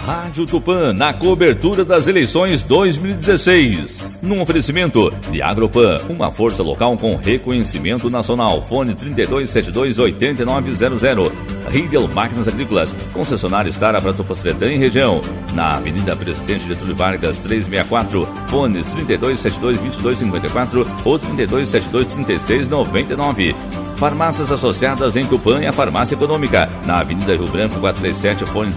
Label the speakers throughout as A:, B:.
A: Rádio Tupã, na cobertura das eleições 2016. Num oferecimento de Agropan, uma força local com reconhecimento nacional. Fone 3272-8900. Riedel Máquinas Agrícolas, concessionário Stara para Tupanciretã e região. Na Avenida Presidente Getúlio Vargas, 364. Fones 3272-2254 ou 3272-3699. Farmácias associadas em Tupã e a Farmácia Econômica, na Avenida Rio Branco 437, fone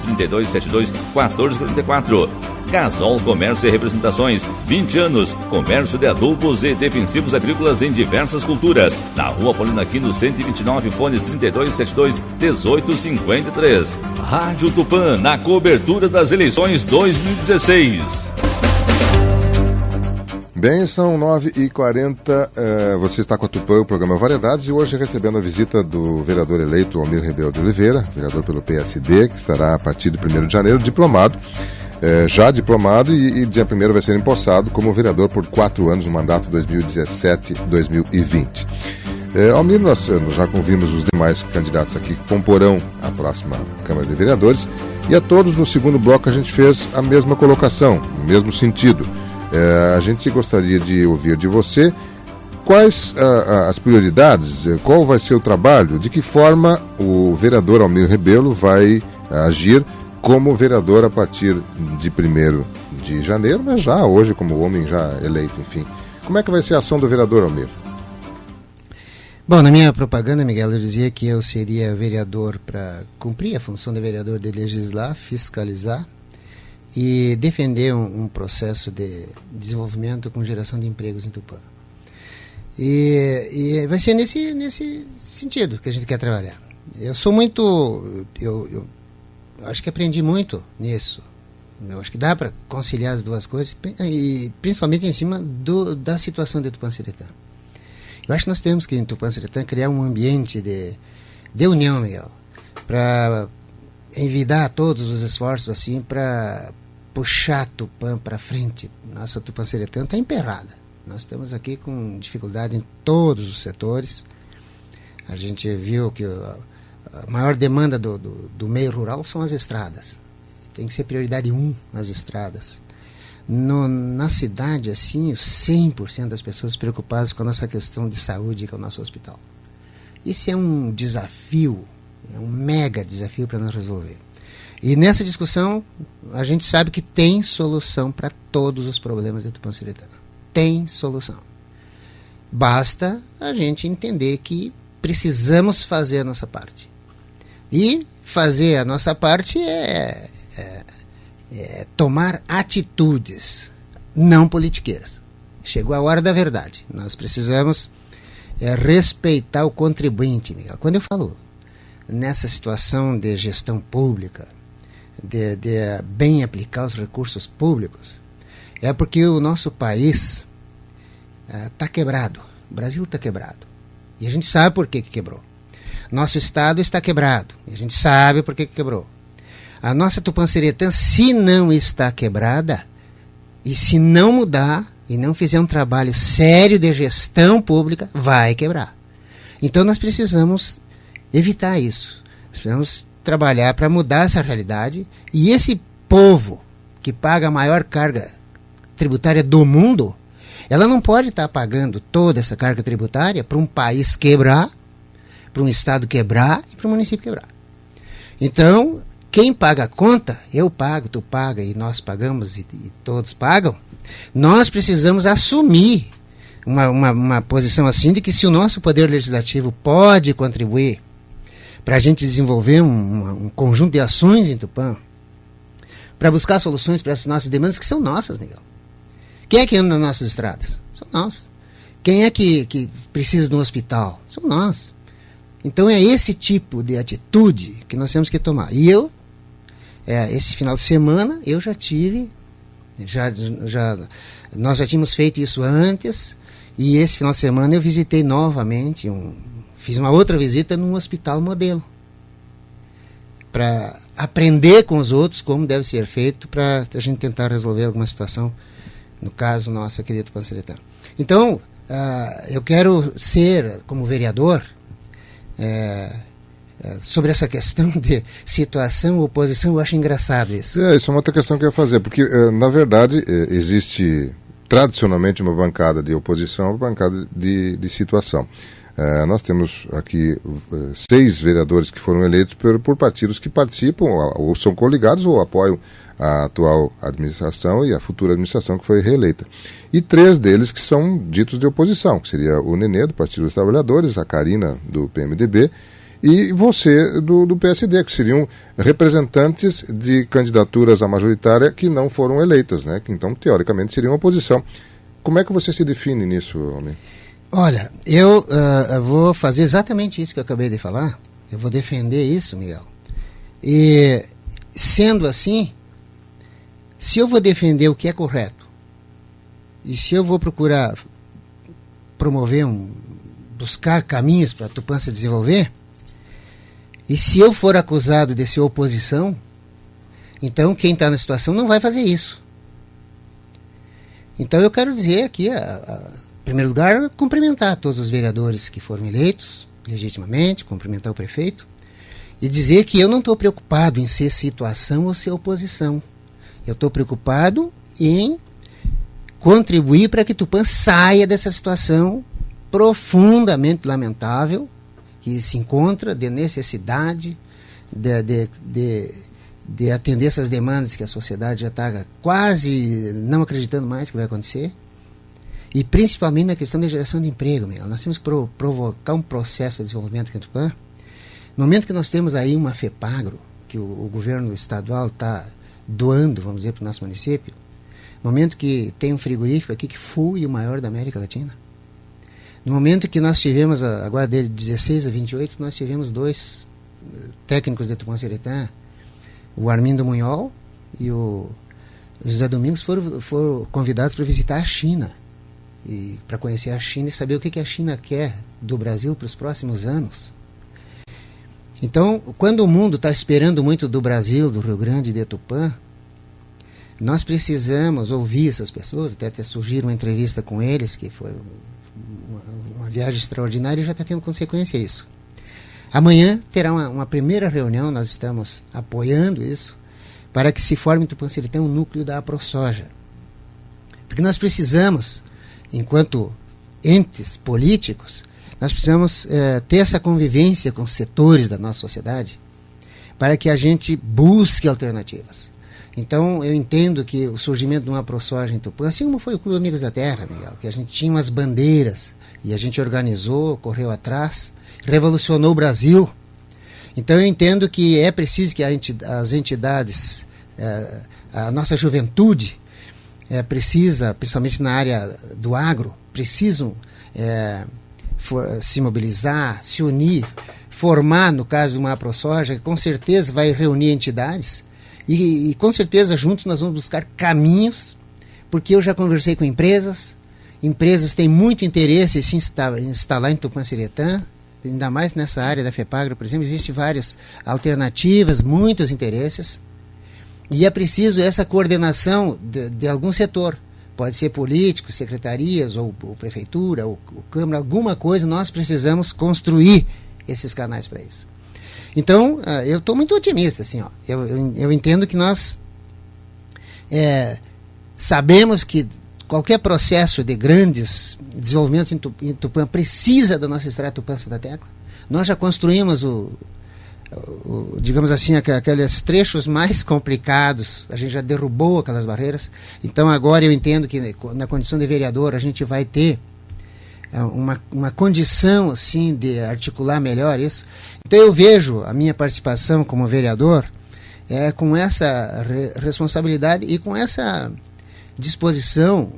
A: 3272-1444. Gasol Comércio e Representações, 20 anos, comércio de adubos e defensivos agrícolas em diversas culturas, na Rua Paulino Aquino 129, fone 3272-1853. Rádio Tupã, na cobertura das eleições 2016.
B: Bem, são 9h40, você está com a Tupã, o programa Variedades, e hoje recebendo a visita do vereador eleito Almir Rebelo de Oliveira, vereador pelo PSD, que estará a partir de 1º de janeiro, diplomado, já diplomado, e dia 1º vai ser empossado como vereador por 4 anos no mandato 2017-2020. Almir, nós já convimos os demais candidatos aqui que comporão a próxima Câmara de Vereadores, e a todos no segundo bloco a gente fez a mesma colocação, no mesmo sentido. A gente gostaria de ouvir de você quais as prioridades, qual vai ser o trabalho, de que forma o vereador Almir Rebelo vai agir como vereador a partir de 1º de janeiro, mas já hoje como homem já eleito, enfim. Como é que vai ser a ação do vereador Almir?
C: Bom, na minha propaganda, Miguel, eu dizia que eu seria vereador para cumprir a função de vereador, de legislar, fiscalizar e defender um processo de desenvolvimento com geração de empregos em Tupã. E vai ser nesse sentido que a gente quer trabalhar. Eu sou muito... Eu acho que aprendi muito nisso. Eu acho que dá para conciliar as duas coisas, e principalmente em cima da situação de Tupanciretã. Eu acho que nós temos que, em Tupanciretã, criar um ambiente de união, Miguel, para envidar todos os esforços assim para puxar Tupã para frente. Nossa Tupanciretã está emperrada. Nós estamos aqui com dificuldade em todos os setores. A gente viu que a maior demanda do meio rural são as estradas. Tem que ser prioridade 1 as estradas. Na cidade, assim, 100% das pessoas preocupadas com a nossa questão de saúde, que é o nosso hospital. Isso é um desafio, é um mega desafio para nós resolver. E nessa discussão, a gente sabe que tem solução para todos os problemas de Tupanciretã. Tem solução. Basta a gente entender que precisamos fazer a nossa parte. E fazer a nossa parte é tomar atitudes, não politiqueiras. Chegou a hora da verdade. Nós precisamos respeitar o contribuinte, Miguel. Quando eu falo nessa situação de gestão pública, de bem aplicar os recursos públicos, é porque o nosso país está quebrado. O Brasil está quebrado. E a gente sabe por que quebrou. Nosso estado está quebrado. E a gente sabe por que quebrou. A nossa Tupanciretã, se não está quebrada, e se não mudar, e não fizer um trabalho sério de gestão pública, vai quebrar. Então nós precisamos evitar isso. Nós precisamos trabalhar para mudar essa realidade, e esse povo que paga a maior carga tributária do mundo, ela não pode estar pagando toda essa carga tributária para um país quebrar, para um estado quebrar e para um município quebrar. Então, quem paga a conta, eu pago, tu paga e nós pagamos e todos pagam, nós precisamos assumir uma posição assim de que se o nosso poder legislativo pode contribuir para a gente desenvolver um conjunto de ações em Tupã, para buscar soluções para essas nossas demandas, que são nossas, Miguel. Quem é que anda nas nossas estradas? São nós. Quem é que precisa de um hospital? São nós. Então é esse tipo de atitude que nós temos que tomar. E eu, esse final de semana, eu já tive, nós já tínhamos feito isso antes, e esse final de semana eu visitei novamente, fiz uma outra visita num hospital modelo, para aprender com os outros como deve ser feito para a gente tentar resolver alguma situação, no caso nosso aqui de Tupanciretã. Então, eu quero ser, como vereador, sobre essa questão de situação, oposição, eu acho engraçado isso.
B: Isso é uma outra questão que eu ia fazer, porque, na verdade, existe tradicionalmente uma bancada de oposição, uma bancada de situação. Nós temos aqui 6 vereadores que foram eleitos por partidos que participam, ou são coligados, ou apoiam a atual administração e a futura administração que foi reeleita. E 3 deles que são ditos de oposição, que seria o Nenê, do Partido dos Trabalhadores, a Karina, do PMDB, e você, do PSD, que seriam representantes de candidaturas à majoritária que não foram eleitas, né? Que então, teoricamente, seriam oposição. Como é que você se define nisso, Almir?
C: Olha, eu vou fazer exatamente isso que eu acabei de falar. Eu vou defender isso, Miguel. E, sendo assim, se eu vou defender o que é correto, e se eu vou procurar promover, buscar caminhos para a Tupã se desenvolver, e se eu for acusado de ser oposição, então quem está na situação não vai fazer isso. Então eu quero dizer aqui, em primeiro lugar, cumprimentar todos os vereadores que foram eleitos legitimamente, cumprimentar o prefeito, e dizer que eu não estou preocupado em ser situação ou ser oposição. Eu estou preocupado em contribuir para que Tupã saia dessa situação profundamente lamentável que se encontra, de necessidade de atender essas demandas que a sociedade já está quase não acreditando mais que vai acontecer, e principalmente na questão da geração de emprego. Nós temos que provocar um processo de desenvolvimento aqui em Tupã. No momento que nós temos aí uma FEPAGRO, que o governo estadual está doando, vamos dizer, para o nosso município, no momento que tem um frigorífico aqui que foi o maior da América Latina, no momento que nós tivemos, agora de 16 a 28, nós tivemos 2 técnicos de Tupã-Seretã, o Armindo Munhol e o José Domingos foram convidados para visitar a China, e para conhecer a China e saber o que a China quer do Brasil para os próximos anos. Então, quando o mundo está esperando muito do Brasil, do Rio Grande e de Tupã, nós precisamos ouvir essas pessoas, até surgir uma entrevista com eles, que foi uma viagem extraordinária, e já está tendo consequência isso. Amanhã terá uma primeira reunião, nós estamos apoiando isso, para que se forme em Tupã-Seretã um núcleo da AproSoja. Porque nós precisamos, enquanto entes políticos, nós precisamos ter essa convivência com os setores da nossa sociedade para que a gente busque alternativas. Então, eu entendo que o surgimento de uma AproSoja em Tupã, assim como foi o Clube Amigos da Terra, Miguel, que a gente tinha umas bandeiras e a gente organizou, correu atrás, revolucionou o Brasil. Então, eu entendo que é preciso que as entidades, a nossa juventude, precisa, principalmente na área do agro, precisam se mobilizar, se unir, formar, no caso de uma AproSoja, que com certeza vai reunir entidades, e com certeza juntos nós vamos buscar caminhos, porque eu já conversei com empresas têm muito interesse em se instalar em Tupã-Seretã, ainda mais nessa área da FEPAGRO, por exemplo, existem várias alternativas, muitos interesses, e é preciso essa coordenação de algum setor. Pode ser político, secretarias, ou prefeitura, ou Câmara, alguma coisa, nós precisamos construir esses canais para isso. Então, eu estou muito otimista, assim, ó. Eu entendo que nós sabemos que qualquer processo de grandes desenvolvimentos em Tupã precisa da nossa estrada Tupã-Santa Tecla. Nós já construímos digamos assim, aqueles trechos mais complicados, a gente já derrubou aquelas barreiras. Então agora eu entendo que na condição de vereador a gente vai ter uma condição assim de articular melhor isso. Então eu vejo a minha participação como vereador com essa responsabilidade e com essa disposição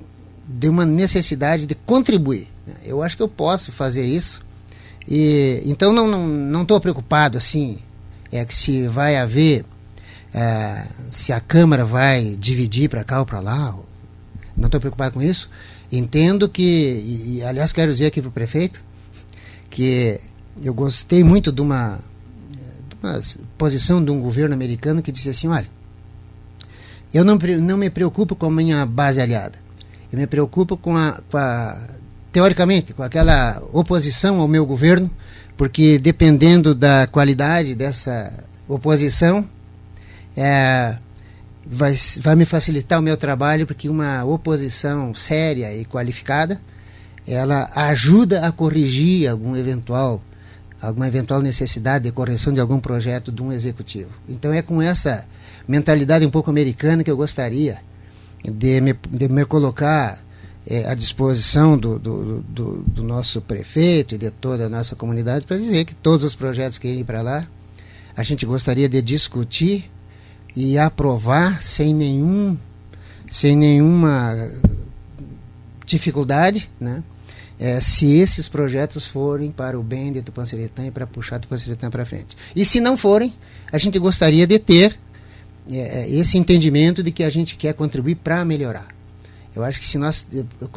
C: de uma necessidade de contribuir. Eu acho que eu posso fazer isso. E então não estou preocupado assim, que se vai haver, se a Câmara vai dividir para cá ou para lá. Não estou preocupado com isso. Entendo que, e aliás quero dizer aqui para o prefeito, que eu gostei muito de uma posição de um governo americano que disse assim: olha, eu não me preocupo com a minha base aliada, eu me preocupo teoricamente, com aquela oposição ao meu governo, porque dependendo da qualidade dessa oposição, vai me facilitar o meu trabalho, porque uma oposição séria e qualificada, ela ajuda a corrigir alguma eventual necessidade de correção de algum projeto de um executivo. Então é com essa mentalidade um pouco americana que eu gostaria de me colocar à disposição do nosso prefeito e de toda a nossa comunidade, para dizer que todos os projetos que irem para lá, a gente gostaria de discutir e aprovar sem nenhuma dificuldade, né? Se esses projetos forem para o bem de Tupanciretã e para puxar Tupanciretã para frente. E se não forem, a gente gostaria de ter esse entendimento de que a gente quer contribuir para melhorar. Eu acho que se nós,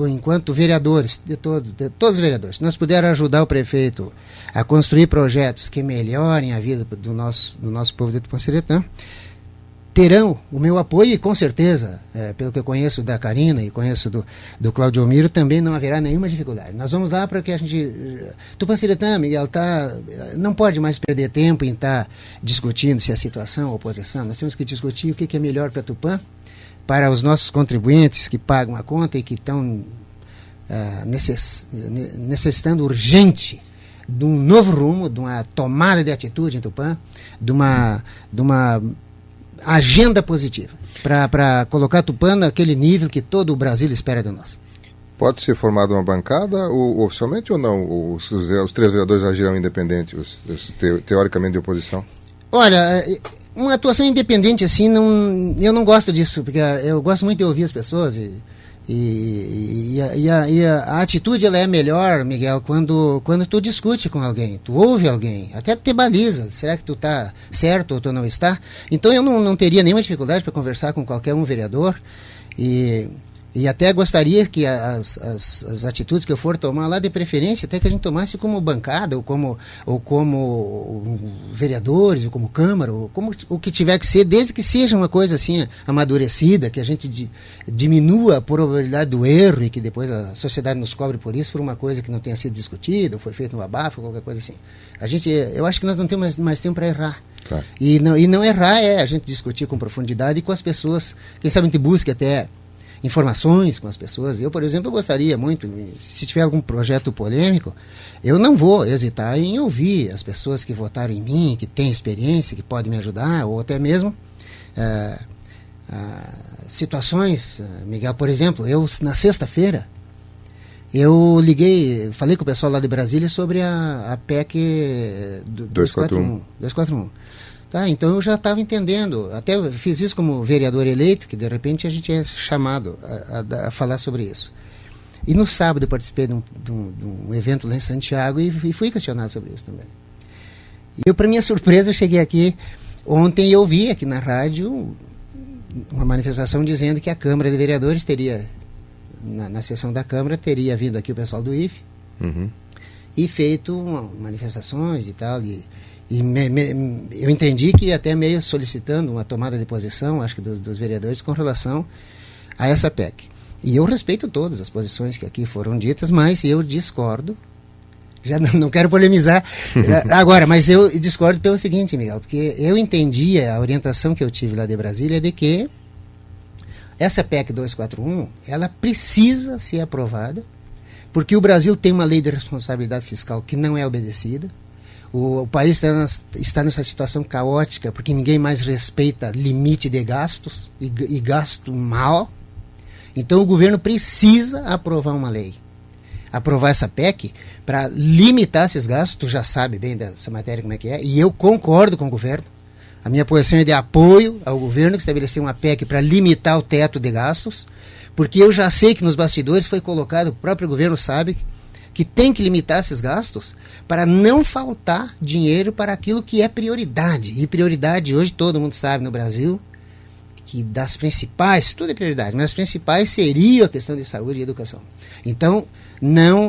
C: enquanto vereadores, de todos os vereadores, se nós pudermos ajudar o prefeito a construir projetos que melhorem a vida do nosso povo de Tupanciretã, terão o meu apoio, e com certeza, pelo que eu conheço da Karina e conheço do Claudio Miro, também não haverá nenhuma dificuldade. Nós vamos lá para que a gente... Tupanciretã, Miguel, não pode mais perder tempo em estar discutindo se é situação ou oposição. Nós temos que discutir o que é melhor para Tupã, para os nossos contribuintes que pagam a conta e que estão necessitando urgente de um novo rumo, de uma tomada de atitude em Tupã, de uma agenda positiva, para colocar Tupã naquele nível que todo o Brasil espera de nós.
B: Pode ser formada uma bancada oficialmente ou não? Os 3 vereadores agirão independentes, teoricamente de oposição? Olha,
C: uma atuação independente assim, eu não gosto disso, porque eu gosto muito de ouvir as pessoas e a atitude ela é melhor, Miguel, quando tu discute com alguém, tu ouve alguém, até te baliza, será que tu está certo ou tu não está? Então eu não teria nenhuma dificuldade para conversar com qualquer um vereador e até gostaria que as atitudes que eu for tomar lá, de preferência, até que a gente tomasse como bancada, ou como vereadores, ou como Câmara, ou como o que tiver que ser, desde que seja uma coisa assim amadurecida, que a gente diminua a probabilidade do erro e que depois a sociedade nos cobre por isso, por uma coisa que não tenha sido discutida, ou foi feito no abafo, ou qualquer coisa assim. Eu acho que nós não temos mais tempo para errar. Claro. E não errar é a gente discutir com profundidade e com as pessoas, quem sabe a gente busque até informações com as pessoas. Eu, por exemplo, gostaria muito, se tiver algum projeto polêmico, eu não vou hesitar em ouvir as pessoas que votaram em mim, que têm experiência, que podem me ajudar, ou até mesmo situações, Miguel, por exemplo, na sexta-feira, eu falei com o pessoal lá de Brasília sobre a PEC 241. Tá, então eu já estava entendendo, até fiz isso como vereador eleito, que de repente a gente é chamado a falar sobre isso. E no sábado eu participei de um evento lá em Santiago e fui questionado sobre isso também. E para minha surpresa eu cheguei aqui, ontem eu vi aqui na rádio uma manifestação dizendo que a Câmara de Vereadores teria, na sessão da Câmara, teria vindo aqui o pessoal do IFE e feito manifestações e tal, eu entendi que até meio solicitando uma tomada de posição, acho que dos vereadores, com relação a essa PEC. E eu respeito todas as posições que aqui foram ditas, mas eu discordo, já não quero polemizar agora, mas eu discordo pelo seguinte, Miguel, porque eu entendi a orientação que eu tive lá de Brasília de que essa PEC 241, ela precisa ser aprovada, porque o Brasil tem uma lei de responsabilidade fiscal que não é obedecida. O país está nessa situação caótica porque ninguém mais respeita limite de gastos e gasto mal. Então o governo precisa aprovar uma lei, aprovar essa PEC para limitar esses gastos. Tu já sabe bem dessa matéria como é que é, e eu concordo com o governo. A minha posição é de apoio ao governo que estabeleceu uma PEC para limitar o teto de gastos, porque eu já sei que nos bastidores foi colocado, o próprio governo sabe que tem que limitar esses gastos para não faltar dinheiro para aquilo que é prioridade. E prioridade hoje, todo mundo sabe no Brasil, que das principais, tudo é prioridade, mas as principais seriam a questão de saúde e educação. Então,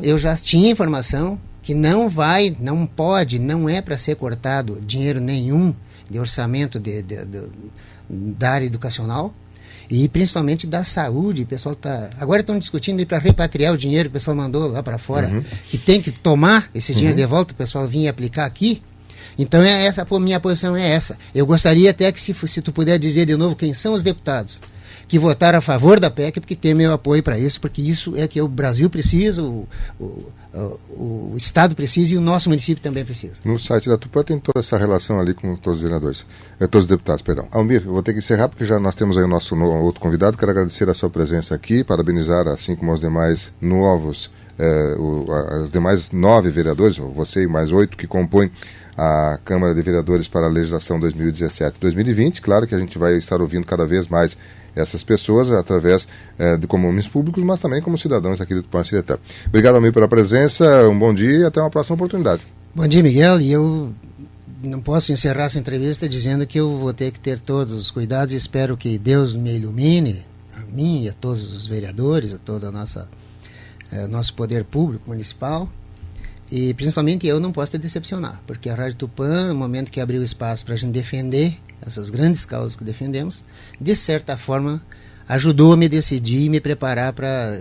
C: eu já tinha informação que não é para ser cortado dinheiro nenhum de orçamento da área educacional. E principalmente da saúde. O pessoal agora estão discutindo para repatriar o dinheiro que o pessoal mandou lá para fora, que tem que tomar esse dinheiro de volta, o pessoal vinha aplicar aqui. Então minha posição é essa. Eu gostaria até que se tu puder dizer de novo quem são os deputados que votaram a favor da PEC, porque tem meu apoio para isso, porque isso é que o Brasil precisa, o Estado precisa e o nosso município também precisa.
B: No site da Tupã tem toda essa relação ali com todos os vereadores, todos os deputados, perdão. Almir, eu vou ter que encerrar porque já nós temos aí o nosso outro convidado. Quero agradecer a sua presença aqui, parabenizar, assim como os demais novos, os demais 9 vereadores, você e mais 8 que compõem a Câmara de Vereadores para a legislação 2017-2020. Claro que a gente vai estar ouvindo cada vez mais essas pessoas através de comuns públicos, mas também como cidadãos aqui do Tupã-Siretã. Obrigado, Almir, pela presença, um bom dia e até uma próxima oportunidade.
C: Bom dia, Miguel, e eu não posso encerrar essa entrevista dizendo que eu vou ter que ter todos os cuidados e espero que Deus me ilumine, a mim e a todos os vereadores, a todo o nosso poder público municipal. E principalmente eu não posso te decepcionar, porque a Rádio Tupã, no momento que abriu espaço para a gente defender essas grandes causas que defendemos, de certa forma ajudou a me decidir e me preparar para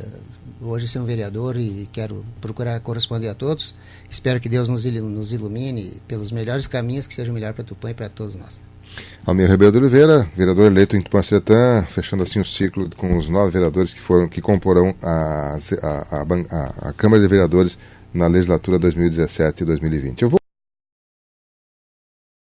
C: hoje ser um vereador, e quero procurar corresponder a todos. Espero que Deus nos ilumine pelos melhores caminhos, que seja o melhor para Tupã e para todos nós.
B: Almir Ribeiro de Oliveira, vereador eleito em Tupã-Siretã, fechando assim o ciclo com os 9 vereadores que comporão a Câmara de Vereadores na legislatura 2017 e 2020.